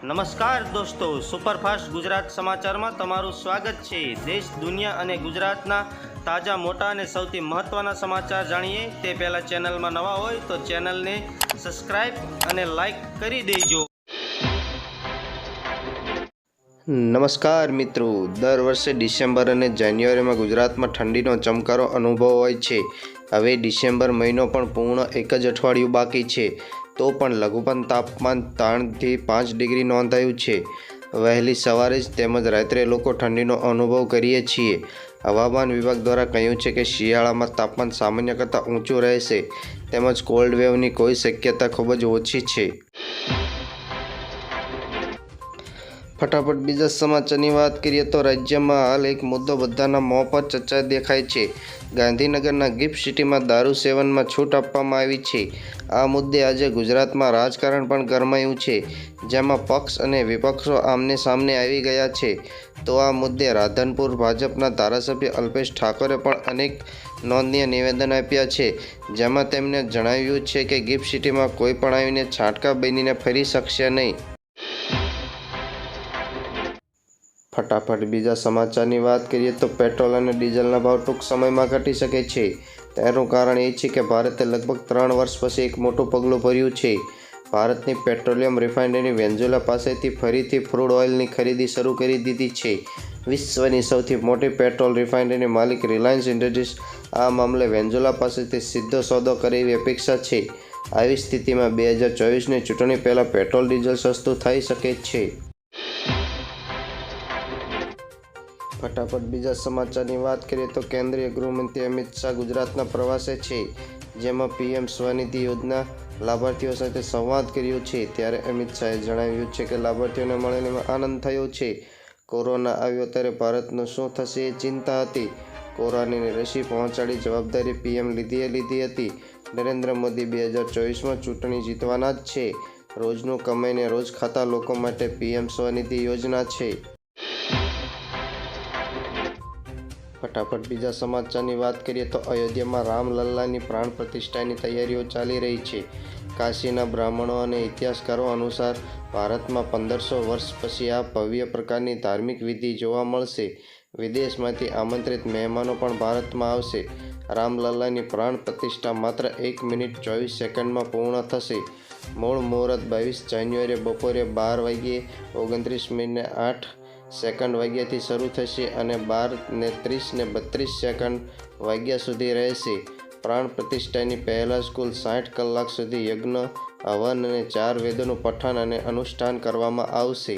નમસ્કાર દોસ્તો, સુપરફાસ્ટ ગુજરાત સમાચારમાં તમારું સ્વાગત છે। દેશ, દુનિયા અને ગુજરાતના તાજા, મોટા અને સૌથી મહત્ત્વના સમાચાર જાણીએ તે પહેલાં ચેનલમાં નવા હોય તો ચેનલને સબસ્ક્રાઈબ અને લાઈક કરી દેજો। નમસ્કાર મિત્રો, દર વર્ષે ડિસેમ્બર અને જાન્યુઆરીમાં ગુજરાતમાં ઠંડીનો ચમકારો અનુભવ હોય છે। હવે ડિસેમ્બર મહિનો પણ પૂર્ણ એક જ અઠવાડિયું બાકી છે, તો પણ લઘુત્તમ તાપમાન 3 થી 5 ડિગ્રી નોંધાયું છે। વહેલી સવારે જ તેમજ રાત્રે લોકો ઠંડીનો અનુભવ કરીએ છીએ। હવામાન વિભાગ દ્વારા કહ્યું છે કે શિયાળામાં તાપમાન સામાન્ય કરતાં ઊંચું રહેશે તેમજ કોલ્ડ વેવની કોઈ શક્યતા ખૂબ જ ઓછી છે। ફટાફટ બીજા સમાચારની વાત કરીએ તો રાજ્યમાં હાલ એક મુદ્દો બધાના મોં પર ચર્ચા દેખાય છે। ગાંધીનગરના ગિફ્ટ સિટીમાં દારૂ સેવનમાં છૂટ આપવામાં આવી છે। આ મુદ્દે આજે ગુજરાતમાં રાજકારણ પણ ગરમાયું છે, જેમાં પક્ષ અને વિપક્ષો આમને સામને આવી ગયા છે। તો આ મુદ્દે રાધનપુર ભાજપના ધારાસભ્ય અલ્પેશ ઠાકોરે પણ અનેક નોંધનીય નિવેદન આપ્યા છે, જેમાં તેમણે જણાવ્યું છે કે ગિફ્ટ સિટીમાં કોઈ પણ આવીને છાંટકા બનીને ફરી શકશે નહીં। ફટાફટ બીજા સમાચારની વાત કરીએ તો પેટ્રોલ અને ડીઝલના ભાવ ટૂંક સમયમાં ઘટી શકે છે। તેનું કારણ એ છે કે ભારતે લગભગ 3 વર્ષ પછી એક મોટું પગલું ભર્યું છે। ભારતની પેટ્રોલિયમ રિફાઇનરી વેન્ઝુલા પાસેથી ફરીથી ક્રૂડ ઓઇલની ખરીદી શરૂ કરી દીધી છે। વિશ્વની સૌથી મોટી પેટ્રોલ રિફાઇનરી માલિક રિલાયન્સ ઇન્ડસ્ટ્રીઝ આ મામલે વેન્ઝુલા પાસેથી સીધો સોદો કરે એવી અપેક્ષા છે। આવી સ્થિતિમાં 2024ની ચૂંટણી પહેલાં પેટ્રોલ ડીઝલ સસ્તું થઈ શકે છે। ફટાફટ બીજા સમાચારની વાત કરીએ તો કેન્દ્રીય ગૃહમંત્રી અમિત શાહ ગુજરાતના પ્રવાસે છે, જેમાં પીએમ સ્વનિધિ યોજના લાભાર્થીઓ સાથે સંવાદ કર્યો છે। ત્યારે અમિત શાહે જણાવ્યું છે કે લાભાર્થીઓને મળીને આનંદ થયો છે। કોરોના આવ્યો ત્યારે ભારતનું શું થશે એ ચિંતા હતી। કોરોનાની રસી પહોંચાડી જવાબદારી પીએમ લીધી હતી। નરેન્દ્ર મોદી 2024માં ચૂંટણી જીતવાના જ છે। રોજનું કમાઈને રોજ ખાતા લોકો માટે પીએમ સ્વનિધિ યોજના છે। ફટાફટ બીજા સમાચારની વાત કરીએ તો અયોધ્યામાં રામલલ્લાની પ્રાણ પ્રતિષ્ઠાની તૈયારીઓ ચાલી રહી છે। કાશીના બ્રાહ્મણો અને ઇતિહાસકારો અનુસાર ભારતમાં 1500 વર્ષ પછી આ ભવ્ય પ્રકારની ધાર્મિક વિધિ જોવા મળશે। વિદેશમાંથી આમંત્રિત મહેમાનો પણ ભારતમાં આવશે। રામલલ્લાની પ્રાણ પ્રતિષ્ઠા માત્ર 1 મિનિટ 24 સેકન્ડમાં પૂર્ણ થશે। મૂળ મુહૂર્ત 22 જાન્યુઆરીએ બપોરે 12:08 વાગ્યાથી શરૂ થશે અને 12:30 વાગ્યા સુધી રહેશે। પ્રાણ પ્રતિષ્ઠાની પહેલાં કુલ 60 કલાક સુધી યજ્ઞ, હવન અને 4 વેદોનું પઠન અને અનુષ્ઠાન કરવામાં આવશે।